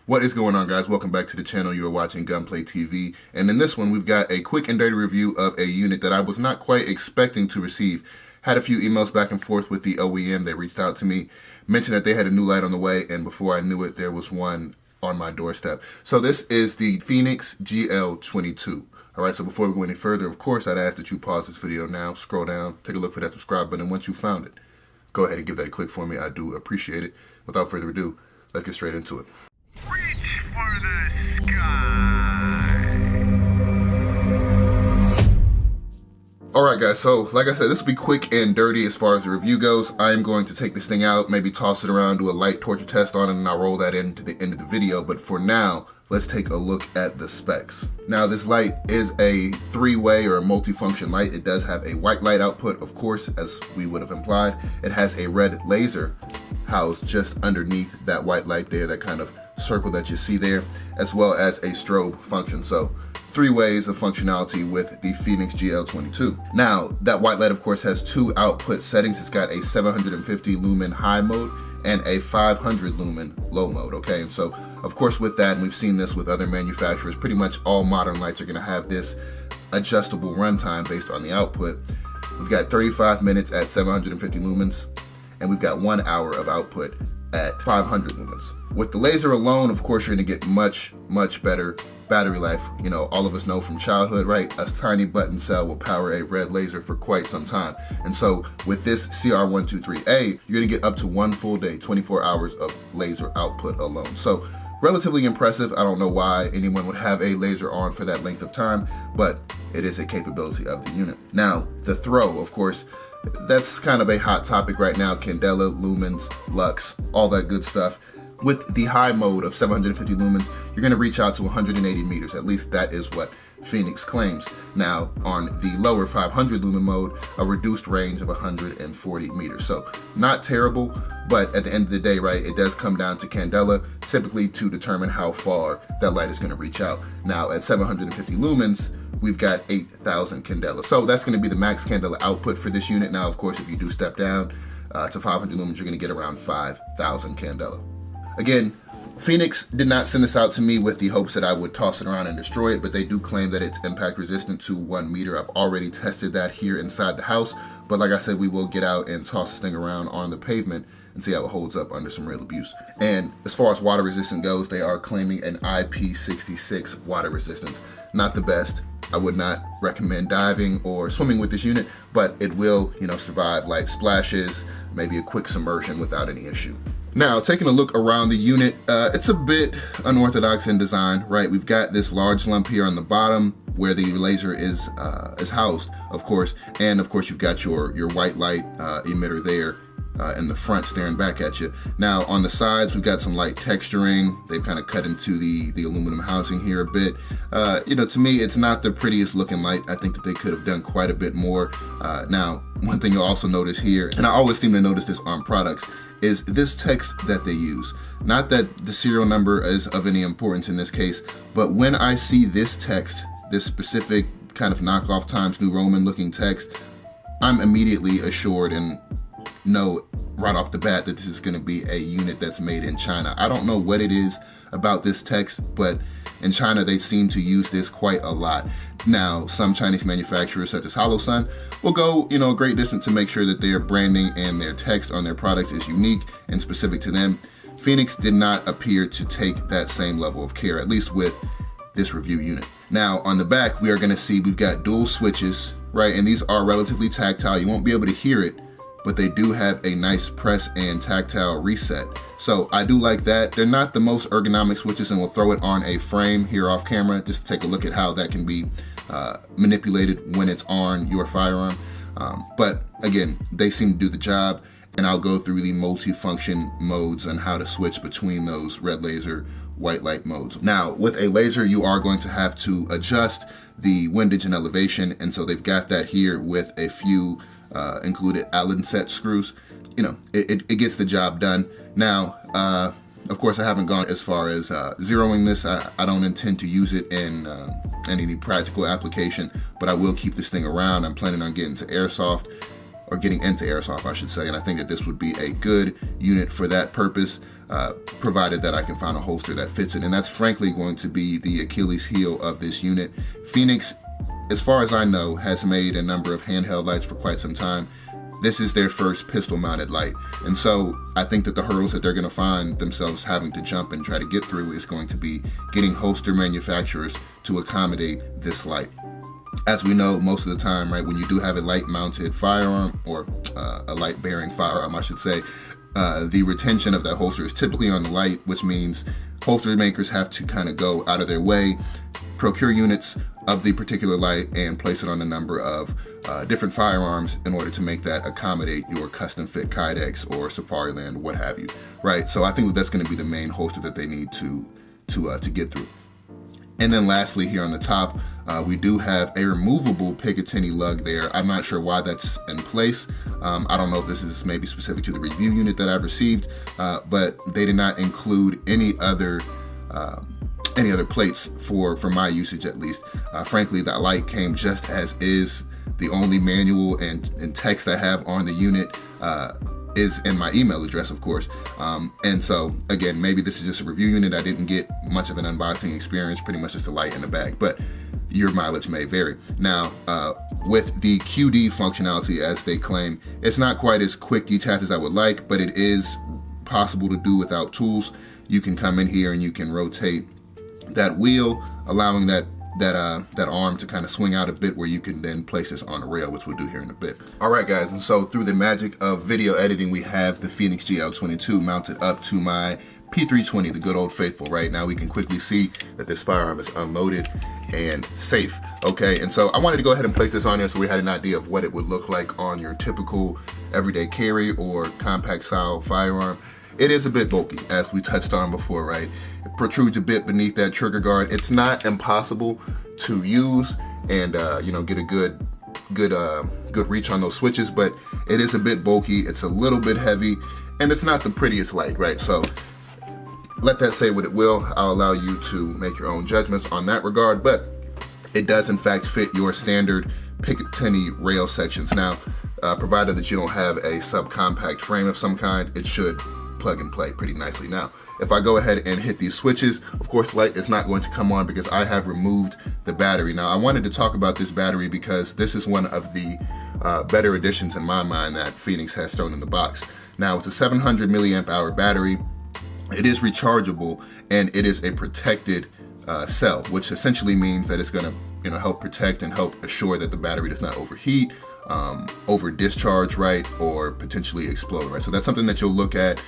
What is going on, guys? Welcome back to the channel. You are watching Gunplay TV, and in this one we've got a quick and dirty review of a unit that I was not quite expecting to receive. Had a few emails back and forth with the OEM. They reached out to me, mentioned that they had a new light on the way, and before I knew it, there was one on my doorstep. So this is the Fenix GL22. Alright, so before we go any further, of course, I'd ask that you pause this video now, scroll down, take a look for that subscribe button, and once you found it, go ahead and give that a click for me. I do appreciate it. Without further ado, let's get straight into it. Reach for the sky. Alright guys, so like I said, this will be quick and dirty as far as the review goes. I am going to take this thing out, maybe toss it around, do a light torture test on it, and I'll roll that into the end of the video. But for now, let's take a look at the specs. Now this light is a three-way or a multi-function light. It does have a white light output, of course, as we would have implied. It has a red laser housed just underneath that white light there, that kind of circle that you see there, as well as a strobe function. So three ways of functionality with the Fenix GL22. Now that white light of course has two output settings. It's got a 750 lumen high mode and a 500 lumen low mode, okay? And so of course with that, and we've seen this with other manufacturers, pretty much all modern lights are gonna have this adjustable runtime based on the output. We've got 35 minutes at 750 lumens, and we've got 1 hour of output at 500 lumens. With the laser alone, of course, you're gonna get much better battery life. You know, all of us know from childhood, right? A tiny button cell will power a red laser for quite some time. And so with this CR123A, you're gonna get up to 1 full day, 24 hours of laser output alone. So relatively impressive. I don't know why anyone would have a laser on for that length of time, but it is a capability of the unit. Now, the throw, of course, that's kind of a hot topic right now. Candela, lumens, lux, all that good stuff. With the high mode of 750 lumens, you're gonna reach out to 180 meters. At least that is what Fenix claims. Now, on the lower 500 lumen mode, a reduced range of 140 meters. So not terrible, but at the end of the day, right, it does come down to candela, typically to determine how far that light is gonna reach out. Now, at 750 lumens, we've got 8,000 candela. So that's gonna be the max candela output for this unit. Now, of course, if you do step down to 500 lumens, you're gonna get around 5,000 candela. Again, Fenix did not send this out to me with the hopes that I would toss it around and destroy it, but they do claim that it's impact resistant to 1 meter. I've already tested that here inside the house, but like I said, we will get out and toss this thing around on the pavement and see how it holds up under some real abuse. And as far as water resistance goes, they are claiming an IP66 water resistance. Not the best. I would not recommend diving or swimming with this unit, but it will, you know, survive light splashes, maybe a quick submersion without any issue. Now, taking a look around the unit, it's a bit unorthodox in design, right? We've got this large lump here on the bottom where the laser is housed, of course, and of course you've got your white light emitter there in the front staring back at you. Now, on the sides, we've got some light texturing. They've kind of cut into the aluminum housing here a bit. You know, to me, it's not the prettiest looking light. I think that they could have done quite a bit more. Now, one thing you'll also notice here, and I always seem to notice this on products, is this text that they use. Not that the serial number is of any importance in this case, but when I see this text, this specific kind of knockoff Times New Roman looking text, I'm immediately assured and know right off the bat that this is gonna be a unit that's made in China. I don't know what it is about this text, but in China, they seem to use this quite a lot. Now, some Chinese manufacturers, such as HoloSun, will go, you know, a great distance to make sure that their branding and their text on their products is unique and specific to them. Fenix did not appear to take that same level of care, at least with this review unit. Now, on the back, we are gonna see we've got dual switches, right? And these are relatively tactile. You won't be able to hear it, but they do have a nice press and tactile reset. So I do like that. They're not the most ergonomic switches, and we'll throw it on a frame here off camera just to take a look at how that can be manipulated when it's on your firearm. But again, they seem to do the job, and I'll go through the multi-function modes and how to switch between those red laser, white light modes. Now, with a laser, you are going to have to adjust the windage and elevation, and so they've got that here with a few included Allen set screws. You know, it gets the job done. Now, of course, I haven't gone as far as zeroing this. I don't intend to use it in any practical application, but I will keep this thing around. I'm planning on getting to airsoft, or getting into airsoft, I should say, and I think that this would be a good unit for that purpose. provided that I can find a holster that fits it. And that's frankly going to be the Achilles heel of this unit. Fenix, as far as I know, has made a number of handheld lights for quite some time. This is their first pistol mounted light. And so I think that the hurdles that they're going to find themselves having to jump and try to get through is going to be getting holster manufacturers to accommodate this light. As we know, most of the time, right, when you do have a light mounted firearm, or a light bearing firearm, I should say, the retention of that holster is typically on the light, which means holster makers have to kind of go out of their way, procure units of the particular light, and place it on a number of different firearms in order to make that accommodate your custom fit Kydex or Safariland, what have you, right? So I think that's going to be the main holster that they need to get through. And then lastly, here on the top, we do have a removable Picatinny lug there. I'm not sure why that's in place. I don't know if this is maybe specific to the review unit that I've received, but they did not include any other plates for my usage, at least. Frankly, that light came just as is. The only manual and text I have on the unit is in my email address, of course. And so again, maybe this is just a review unit. I didn't get much of an unboxing experience, pretty much just a light in the bag, but your mileage may vary. Now, with the QD functionality, as they claim, it's not quite as quick detach as I would like, but it is possible to do without tools. You can come in here and you can rotate that wheel, allowing that arm to kind of swing out a bit, where you can then place this on a rail, which we'll do here in a bit. All right, guys, and so through the magic of video editing, we have the Fenix GL22 mounted up to my P320, the good old faithful. Right now we can quickly see that this firearm is unloaded and safe. Okay, and so I wanted to go ahead and place this on there so we had an idea of what it would look like on your typical everyday carry or compact style firearm. It is a bit bulky, as we touched on before, right? It protrudes a bit beneath that trigger guard. It's not impossible to use and get a good reach on those switches, but it is a bit bulky. It's a little bit heavy, and it's not the prettiest light, right? So let that say what it will. I'll allow you to make your own judgments on that regard, but it does in fact fit your standard Picatinny rail sections. Now, provided that you don't have a subcompact frame of some kind, it should plug and play pretty nicely. Now, if I go ahead and hit these switches, of course, the light is not going to come on because I have removed the battery. Now, I wanted to talk about this battery because this is one of the better additions in my mind that Fenix has thrown in the box. Now, it's a 700 milliamp hour battery. It is rechargeable, and it is a protected cell, which essentially means that it's going to help protect and help assure that the battery does not overheat, over discharge, right, or potentially explode, right? So that's something that you'll look at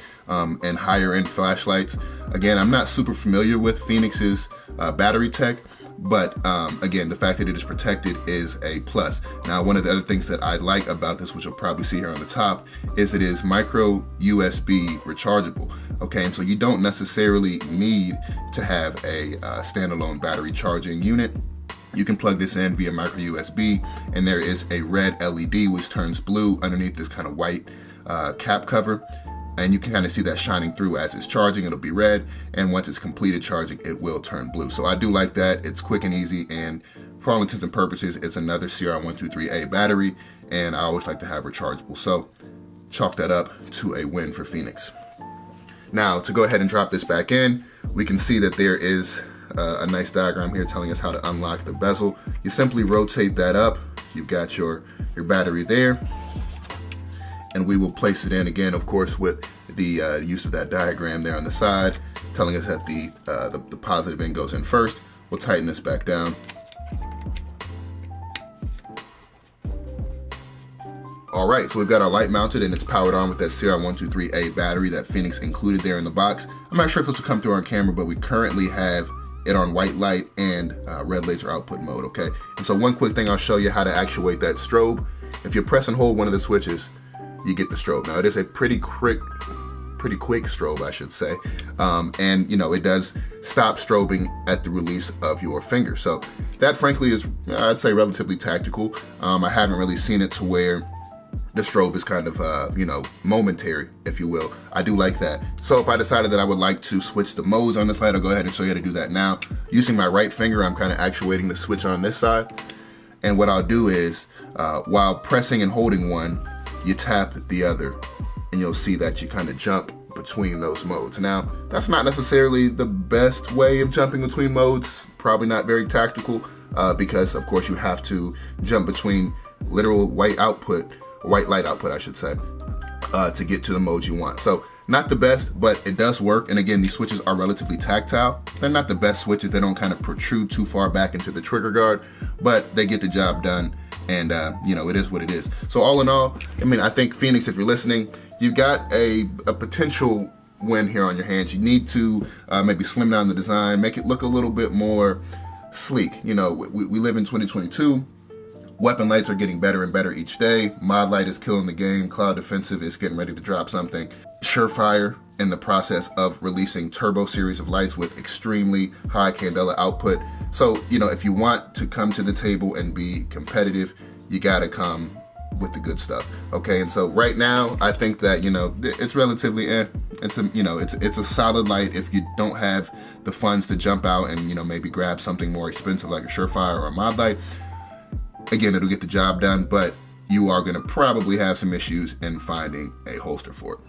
in higher end flashlights. Again, I'm not super familiar with Fenix's battery tech, but again, the fact that it is protected is a plus. Now, one of the other things that I like about this, which you'll probably see here on the top, is it is micro USB rechargeable. Okay, and so you don't necessarily need to have a standalone battery charging unit. You can plug this in via micro USB, and there is a red LED which turns blue underneath this kind of white cap cover. And you can kind of see that shining through as it's charging. It'll be red, and once it's completed charging, it will turn blue. So I do like that. It's quick and easy, and for all intents and purposes, it's another CR123A battery, and I always like to have rechargeable. So chalk that up to a win for Fenix. Now, to go ahead and drop this back in, we can see that there is a nice diagram here telling us how to unlock the bezel. You simply rotate that up. You've got your battery there, and we will place it in again, of course, with the use of that diagram there on the side, telling us that the positive end goes in first. We'll tighten this back down. All right, so we've got our light mounted, and it's powered on with that CR123A battery that Fenix included there in the box. I'm not sure if this will come through on camera, but we currently have it on white light and red laser output mode, okay? And so one quick thing, I'll show you how to actuate that strobe. If you press and hold one of the switches, you get the strobe. Now, it is a pretty quick strobe, I should say. And it does stop strobing at the release of your finger. So that frankly is, I'd say, relatively tactical. I haven't really seen it to where the strobe is kind of, momentary, if you will. I do like that. So if I decided that I would like to switch the modes on this light, I'll go ahead and show you how to do that now. Using my right finger, I'm kind of actuating the switch on this side. And what I'll do is, while pressing and holding one, you tap the other, and you'll see that you kind of jump between those modes. Now, that's not necessarily the best way of jumping between modes, probably not very tactical, because of course you have to jump between literal white light output, I should say, to get to the modes you want. So not the best, but it does work. And again, these switches are relatively tactile. They're not the best switches. They don't kind of protrude too far back into the trigger guard, but they get the job done. And, you know, it is what it is. So all in all, I mean, I think Fenix, if you're listening, you've got a potential win here on your hands. You need to maybe slim down the design, make it look a little bit more sleek. You know, we live in 2022. Weapon lights are getting better and better each day. Mod light is killing the game. Cloud defensive is getting ready to drop something. Surefire in the process of releasing turbo series of lights with extremely high candela output. So, you know, if you want to come to the table and be competitive, you gotta come with the good stuff. Okay, and so right now, I think that, you know, it's relatively it's a solid light if you don't have the funds to jump out and, you know, maybe grab something more expensive like a Surefire or a mod light. Again, it'll get the job done, but you are gonna probably have some issues in finding a holster for it.